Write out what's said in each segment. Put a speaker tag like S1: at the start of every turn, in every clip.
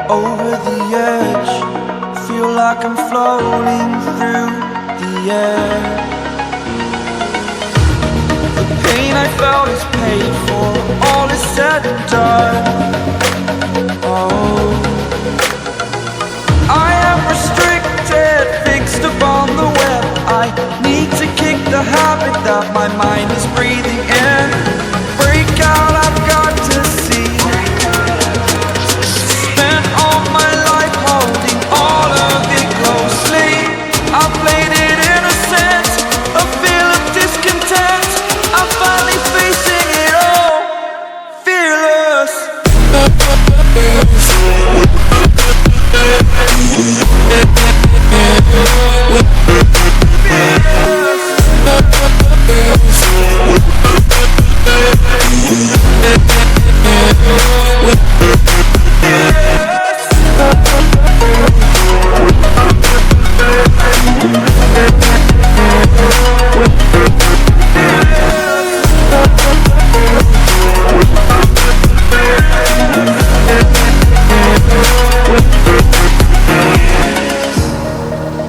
S1: Over the edge, feel like I'm floating through the air. The pain I felt is paid for, all is said and done. Oh, I am restricted, fixed upon the web. I need to kick the habit that my mind is breathing in. Break out, I've got to see. Spent all my life holding all of it closely. I played it innocent, a feel of discontent. I'm finally facing it all, fearless.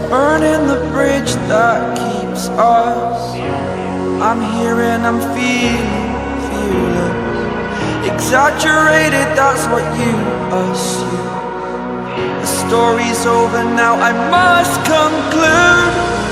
S1: Burning the bridge that keeps us. I'm here and I'm feeling fearless. Exaggerated, that's what you assume. The story's over now, I must conclude.